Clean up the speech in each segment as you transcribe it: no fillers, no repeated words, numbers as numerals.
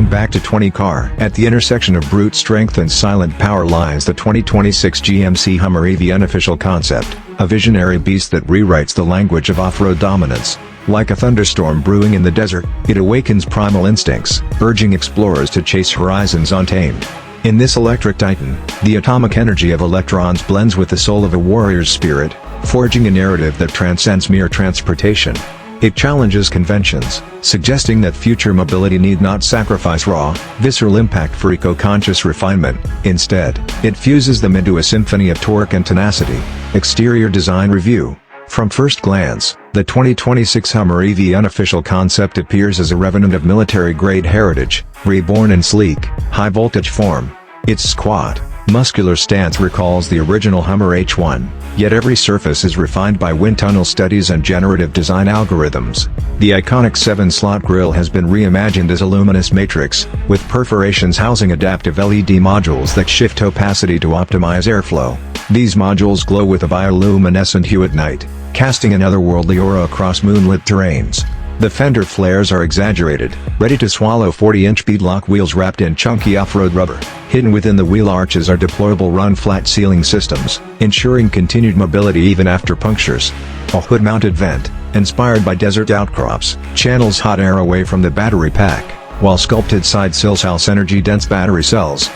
Welcome back to 20 Car. At the intersection of brute strength and silent power lies the 2026 GMC Hummer EV Unofficial Concept, a visionary beast that rewrites the language of off-road dominance. Like a thunderstorm brewing in the desert, it awakens primal instincts, urging explorers to chase horizons untamed. In this electric titan, the atomic energy of electrons blends with the soul of a warrior's spirit, forging a narrative that transcends mere transportation. It challenges conventions, suggesting that future mobility need not sacrifice raw, visceral impact for eco-conscious refinement. Instead, it fuses them into a symphony of torque and tenacity. Exterior design review. From first glance, the 2026 Hummer EV Unofficial Concept appears as a revenant of military-grade heritage, reborn in sleek, high-voltage form. Its squat, muscular stance recalls the original Hummer H1, yet every surface is refined by wind tunnel studies and generative design algorithms. The iconic 7-slot grille has been reimagined as a luminous matrix, with perforations housing adaptive LED modules that shift opacity to optimize airflow. These modules glow with a bioluminescent hue at night, casting an otherworldly aura across moonlit terrains. The fender flares are exaggerated, ready to swallow 40-inch beadlock wheels wrapped in chunky off-road rubber. Hidden within the wheel arches are deployable run-flat ceiling systems, ensuring continued mobility even after punctures. A hood-mounted vent, inspired by desert outcrops, channels hot air away from the battery pack, while sculpted side sills house energy-dense battery cells,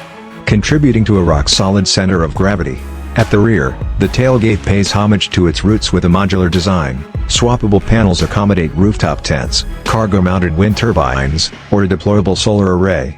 contributing to a rock-solid center of gravity. At the rear, the tailgate pays homage to its roots with a modular design. Swappable panels accommodate rooftop tents, cargo-mounted wind turbines, or a deployable solar array,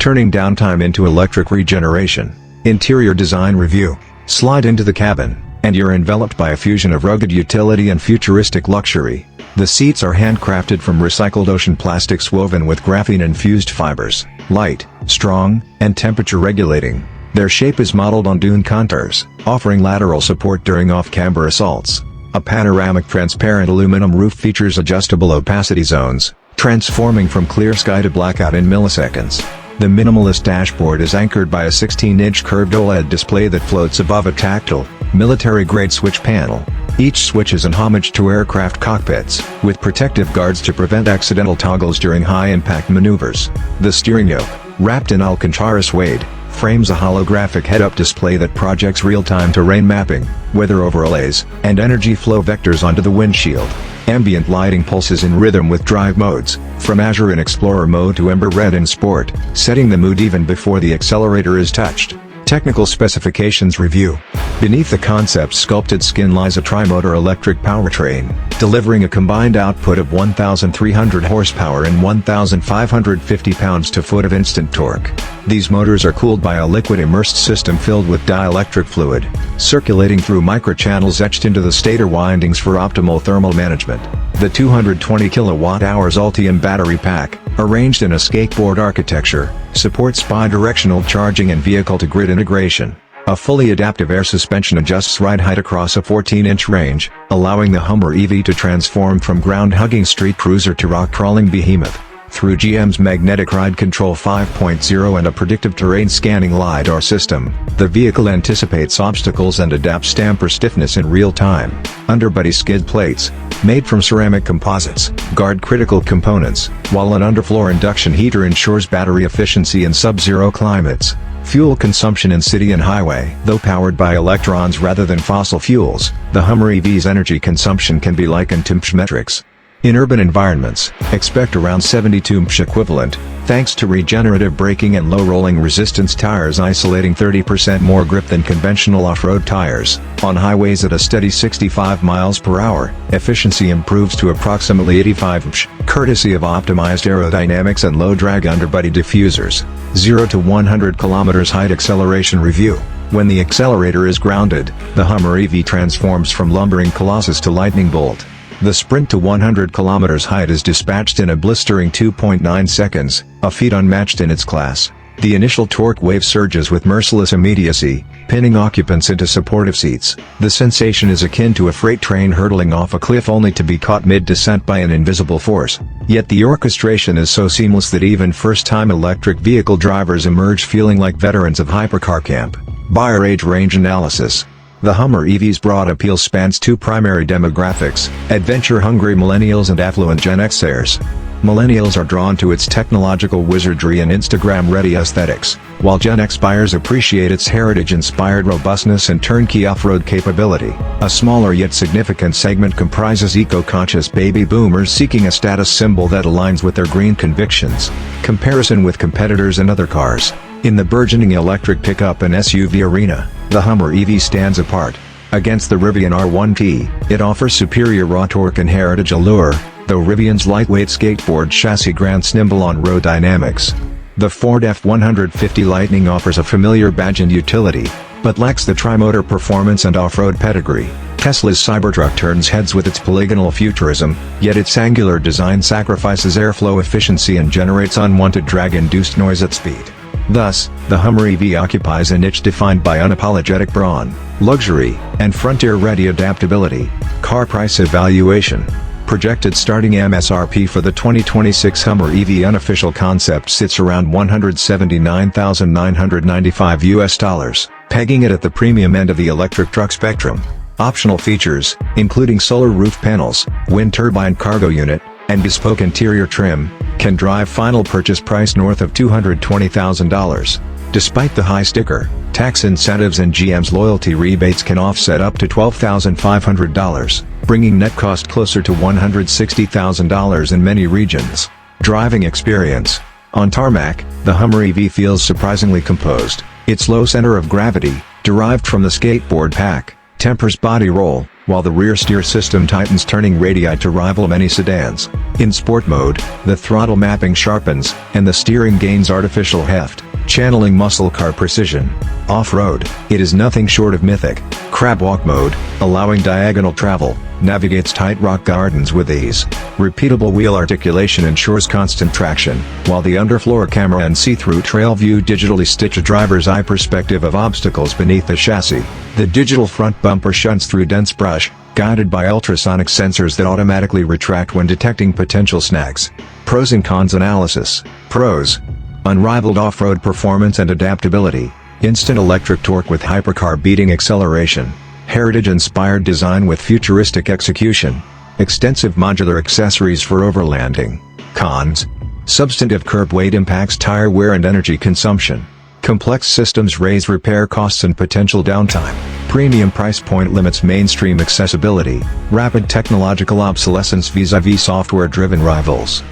turning downtime into electric regeneration. Interior design review. Slide into the cabin, and you're enveloped by a fusion of rugged utility and futuristic luxury. The seats are handcrafted from recycled ocean plastics woven with graphene-infused fibers, light, strong, and temperature-regulating. Their shape is modeled on dune contours, offering lateral support during off-camber assaults. A panoramic transparent aluminum roof features adjustable opacity zones, transforming from clear sky to blackout in milliseconds. The minimalist dashboard is anchored by a 16-inch curved OLED display that floats above a tactile, military-grade switch panel. Each switch is an homage to aircraft cockpits, with protective guards to prevent accidental toggles during high-impact maneuvers. The steering yoke, wrapped in Alcantara suede, frames a holographic head-up display that projects real-time terrain mapping, weather overlays, and energy flow vectors onto the windshield. Ambient lighting pulses in rhythm with drive modes, from Azure in Explorer mode to Ember Red in Sport, setting the mood even before the accelerator is touched. Technical specifications review. Beneath the concept's sculpted skin lies a tri-motor electric powertrain, delivering a combined output of 1,300 horsepower and 1,550 pounds-to-foot of instant torque. These motors are cooled by a liquid-immersed system filled with dielectric fluid, circulating through microchannels etched into the stator windings for optimal thermal management. The 220 kWh Ultium battery pack, arranged in a skateboard architecture, supports bidirectional charging and vehicle-to-grid integration. A fully adaptive air suspension adjusts ride height across a 14-inch range, allowing the Hummer EV to transform from ground-hugging street cruiser to rock-crawling behemoth. Through GM's Magnetic Ride Control 5.0 and a predictive terrain scanning LiDAR system, the vehicle anticipates obstacles and adapts damper stiffness in real time. Underbody skid plates, made from ceramic composites, guard critical components, while an underfloor induction heater ensures battery efficiency in sub-zero climates. Fuel consumption in city and highway. Though powered by electrons rather than fossil fuels, the Hummer EV's energy consumption can be likened to mph metrics. In urban environments, expect around 72 mph equivalent, thanks to regenerative braking and low rolling resistance tires isolating 30% more grip than conventional off-road tires. On highways at a steady 65 miles per hour, efficiency improves to approximately 85 mph, courtesy of optimized aerodynamics and low-drag underbody diffusers. 0 to 100 km height acceleration review. When the accelerator is grounded, the Hummer EV transforms from lumbering colossus to lightning bolt. The sprint to 100 km height is dispatched in a blistering 2.9 seconds, a feat unmatched in its class. The initial torque wave surges with merciless immediacy, pinning occupants into supportive seats. The sensation is akin to a freight train hurtling off a cliff only to be caught mid-descent by an invisible force. Yet the orchestration is so seamless that even first-time electric vehicle drivers emerge feeling like veterans of hypercar camp. Buyer age range analysis. The Hummer EV's broad appeal spans two primary demographics, adventure-hungry millennials and affluent Gen Xers. Millennials are drawn to its technological wizardry and Instagram-ready aesthetics, while Gen X buyers appreciate its heritage-inspired robustness and turnkey off-road capability. A smaller yet significant segment comprises eco-conscious baby boomers seeking a status symbol that aligns with their green convictions. Comparison with competitors and other cars. In the burgeoning electric pickup and SUV arena, the Hummer EV stands apart. Against the Rivian R1T, it offers superior raw torque and heritage allure, though Rivian's lightweight skateboard chassis grants nimble on-road dynamics. The Ford F-150 Lightning offers a familiar badge and utility, but lacks the tri-motor performance and off-road pedigree. Tesla's Cybertruck turns heads with its polygonal futurism, yet its angular design sacrifices airflow efficiency and generates unwanted drag-induced noise at speed. Thus, the Hummer EV occupies a niche defined by unapologetic brawn, luxury, and frontier-ready adaptability. Car price evaluation. Projected starting MSRP for the 2026 Hummer EV Unofficial Concept sits around $179,995, pegging it at the premium end of the electric truck spectrum. Optional features, including solar roof panels, wind turbine cargo unit, and bespoke interior trim, can drive final purchase price north of $220,000. Despite the high sticker, tax incentives and GM's loyalty rebates can offset up to $12,500, bringing net cost closer to $160,000 in many regions. Driving experience. On tarmac, the Hummer EV feels surprisingly composed. Its low center of gravity, derived from the skateboard pack, tempers body roll, while the rear steer system tightens, turning radii to rival many sedans. In sport mode, the throttle mapping sharpens, and the steering gains artificial heft, channeling muscle car precision. Off-road, it is nothing short of mythic. Crab walk mode, allowing diagonal travel, navigates tight rock gardens with ease. Repeatable wheel articulation ensures constant traction, while the underfloor camera and see-through trail view digitally stitch a driver's eye perspective of obstacles beneath the chassis. The digital front bumper shunts through dense brush, guided by ultrasonic sensors that automatically retract when detecting potential snags. Pros and cons analysis. Pros. Unrivaled off-road performance and adaptability. Instant electric torque with hypercar-beating acceleration. Heritage-inspired design with futuristic execution. Extensive modular accessories for overlanding. Cons. Substantive curb weight impacts tire wear and energy consumption. Complex systems raise repair costs and potential downtime. Premium price point limits mainstream accessibility. Rapid technological obsolescence vis-à-vis software-driven rivals.